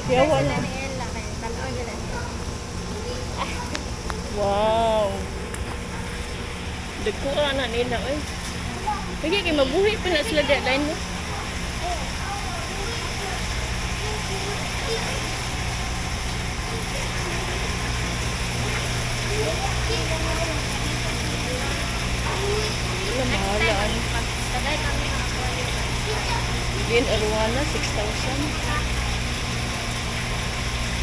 Yawa na. Daniela, kaya tanaw nila. Wow. Dagkura na nila, oy. Lagi kay mabuhi pa na sila deadline mo. Wala, mahalaan. Tagay kami ng aquarium. Gin Aruana, 6,000.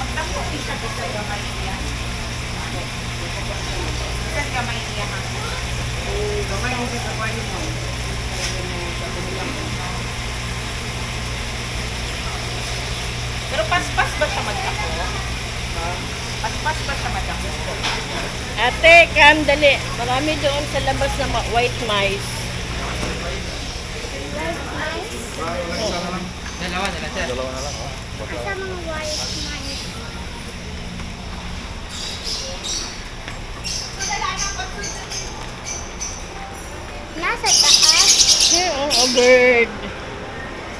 Magtamo isa sa gamay niya. Sa gamay niya ha. Gamay mo sa aquarium mo. Pero paspas ba siya magtako? Paspas ba siya magtako? Ate, kam, dali. Marami doon sa labas na white mice. Dalawa na lang, sir. Asa mga white mice. Nasa taas. Here, oh, a bird.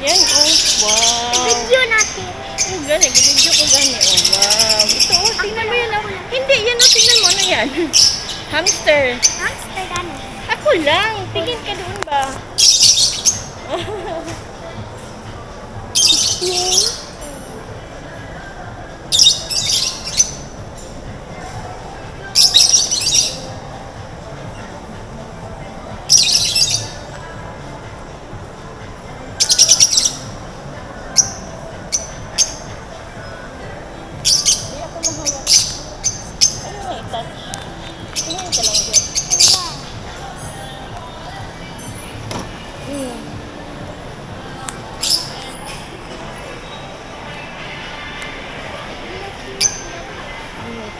Yan, oh. Wow. Video natin. Oh, gani. Binidyo ko gani. Oh, wow. Ito, oh. Tingnan mo yan, oh. Hindi, yan, oh. Tingnan mo. Ano yan? Hamster. Hamster gano'n. Ako lang. Tingin ka doon ba? Hindi ako mahawak. Ano na i-touch? Tingnan ka lang doon. Hmm.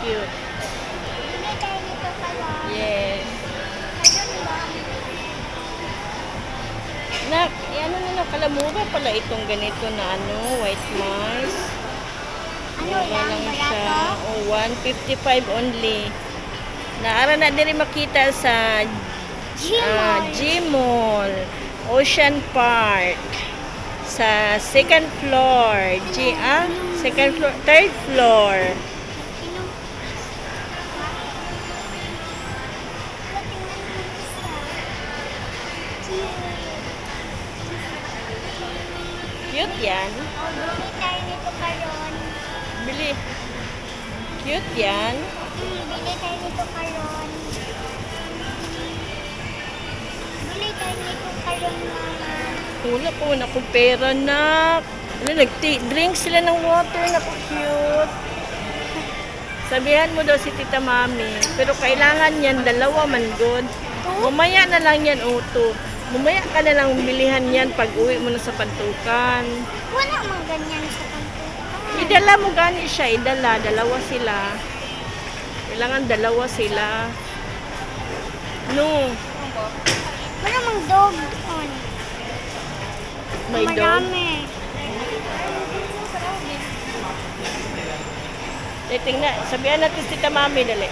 Cute. Bili tayo nito kaya. Yes. Ayun ba? Nak, ano na nakalamura pala itong ganito na ano, white mice. Ano Mura lang, lang siya. barato? Oh, 155 only. Naara na din makita sa Gmall. Gmall, Ocean Park, sa second floor, second floor, third floor. Inom. Tingnan mo isa. Cute yan. Oh, bili tayo nito karon. Bili. Cute yan. Bili tayo nito karon. Bili tayo nito karon, mama. Wala po na akong pera, nak. Ano, nag-drink sila ng water, naku, cute. Sabihan mo daw si Tita Mami. Pero kailangan yan, dalawa man good. Mamaya na lang yan, uto. Mamaya ka na lang bilihan yan pag uwi mo na sa pantukan. Wala mang ganyan sa kanto. Idala mo gani siya, idala. Dalawa sila. Kailangan dalawa sila. No. Wala mang dog on. May dog. Marami. Tingnan, sabihan natin si Tita Mami, dali.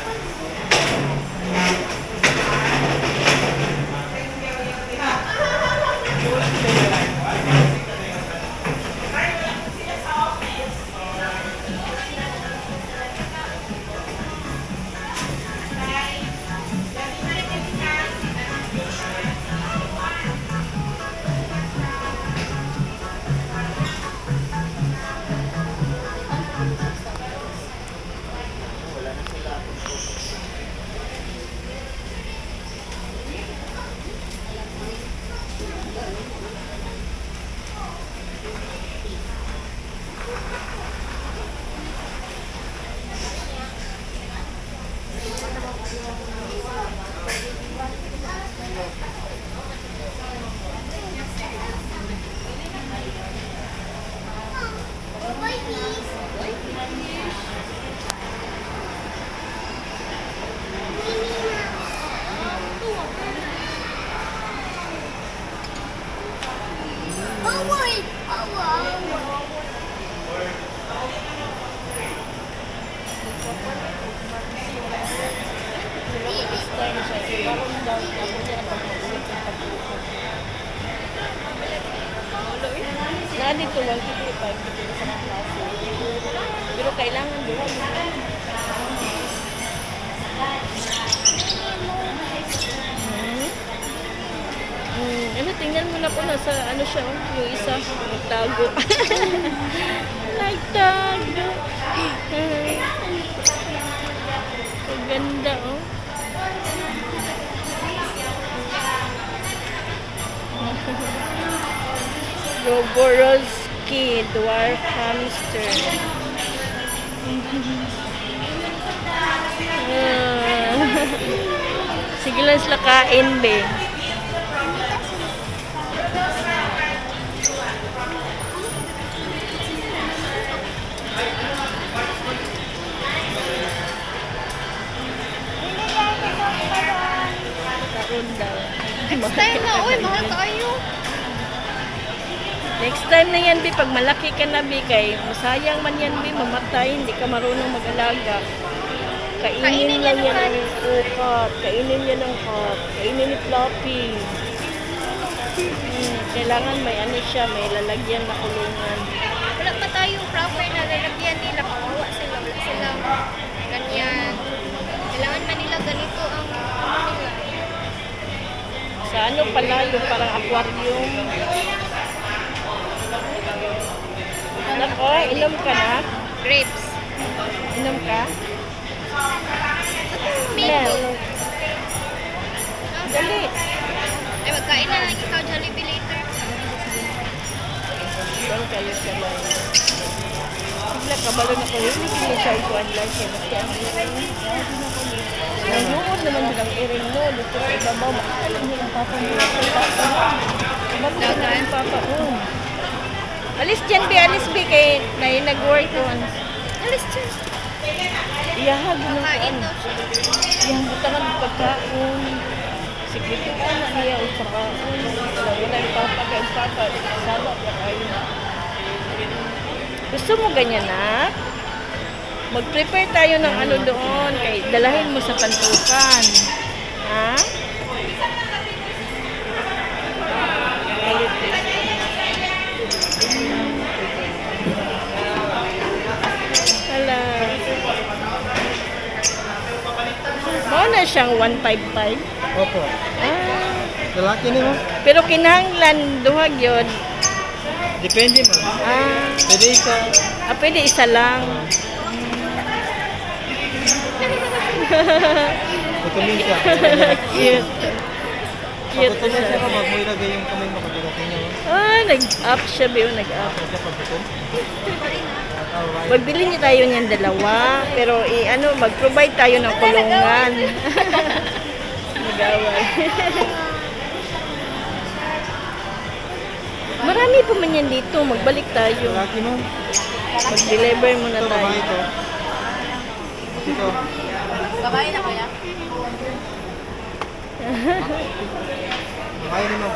Na dito 155 dito sa klase. Pero kailangan doon. Ano, tingnan mo na po nasa ano siya, oh, yung isa, nagtago. Nagtago. Ang ganda, oh. Roborowski dwarf hamster. Sige lang sila kain, be. Karon daw. Tayo na, uy, mahal kayo. Next time na yan, Bi, pag malaki ka na, Bi, kay masayang man yan, Bi, mamatay, hindi ka marunong mag-alaga. Kainin lang yan ang ukat, kainin yan ang cut, kainin ni Floppy. Kailangan may ano siya, may lalagyan na kulungan. Wala pa tayong proper na lalagyan nila. Kawawa sila. Wala silang ganyan. Kailangan man nila ganito ang ano nila. Sa ano pala, yung parang aquarium. Nako, inom ka na? Grapes. Inom ka? Mango. Dali. Ay, magkain na lang ikaw, Jollibee later. Doon kayo sa lang. Bigla kabalo na ko yun. Hindi kinusay ko ang lang siya. Basta ang iring. Nanuod naman din ang iring mo. Dito sa ibabaw. Makasalam niyo ang papa mo. Bakit na ang papa mo? Alis dyan, Bi. Alis, Bi. Kaya nag-work on. Alis dyan. Iyahag ng Kain kaan. daw siya. Iyahag butangan ng pagkaon. Siguro ka na niya ang pagkaon. Wala yung papa. Kaya ang papa. Sama pa kayo. Gusto mo ganyan, na? Mag-prepare tayo ng ano doon. Kay dalahin mo sa pantukan. Ha? Hala. Mao na siyang 155. Opo. Ah. Lalaki ni mo? Pero kinahanglan duhag yun. Depende mo. Ah. Pwede isa. Pwede isa lang. Tutumin siya. Cute. Cute Pag tutumin siya siya. ka, wag mo ilagay yung kamay mo kagagatin niya. Nag-up siya, Biyo. Nag-up. Siya pagtutum. Alright. Magbili niyo tayo niyan dalawa. Pero mag-provide tayo ng kulungan. Nag-away. Marami pa man yan dito. Magbalik tayo. Lalaki mo? Mag-deliver muna Ito, tayo. babae ito. Ito. Babae na kuya? Babae ni mo.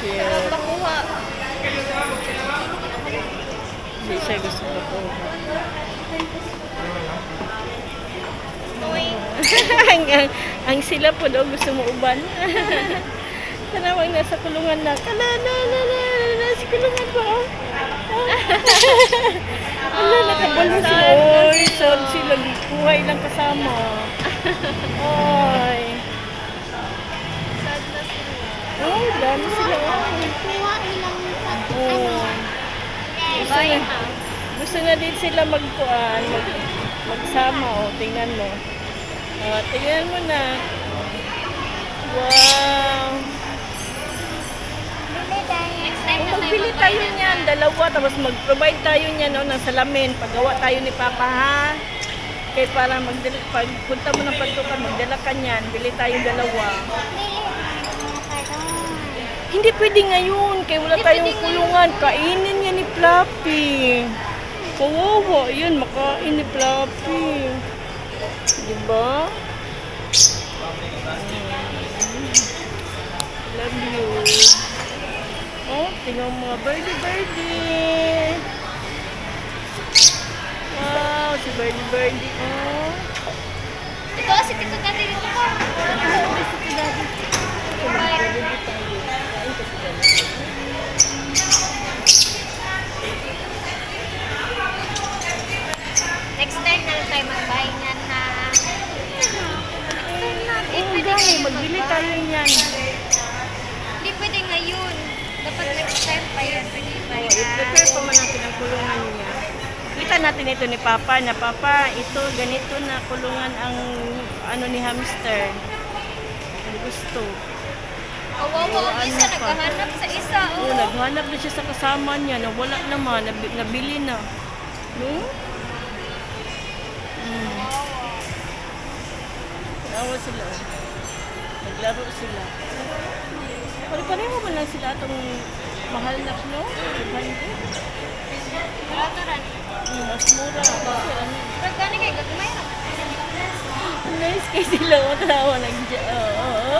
Cute. Pakuha. Hindi siya gusto ko. Uy. ang sila po daw gusto mo uban. Tanawang nasa kulungan na. Nasa kulungan ba? Wala, nakabalo sila. Oy, sad sila. Buhay lang kasama. Oy. Sad na sila. Oh, dami sila. Kuha ilang Oh. Bye na. Gusto na din sila magsama. Oh, tingnan mo. Tingnan mo na. Wow. Next time Kung na magbili tayo niyan, dalawa, tapos mag-provide tayo niyan ng salamin, paggawa tayo ni Papa, ha? Kaya para pag punta mo ng pantukan, magdala ka niyan, bili tayo dalawa. Hindi pwede ngayon, kaya wala tayong kulungan. Kainin niya ni Fluffy. Kawawa, yun, makain ni Fluffy. Diba? Love you. Oh, tingnan mo mga birdie. Wow, si birdie. Oh. Ito, si Tito Daddy dito ko. Si Tito Daddy. Bye. kulungan niya. Kita natin ito ni Papa na, Papa, ito, ganito na kulungan ang ano ni hamster. Ang gusto. Kawawa ang isa, Ano pa? naghahanap sa isa. Oo, naghanap na siya sa kasama niya. Nawala naman, nabili na. No? Awa sila. Naglaro sila. Pareho man lang sila itong mahal na, no? 500. Barato rin. Mas mura. Kasi ano, Pero gani kay gagmay na. nice kay sila. Matawa nagdya. Oo.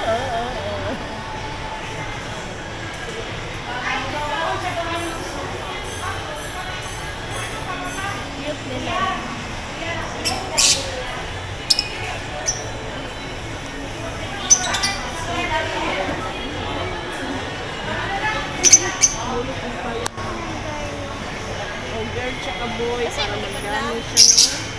Cute nila. O girl tsaka boy para magdami siya, no?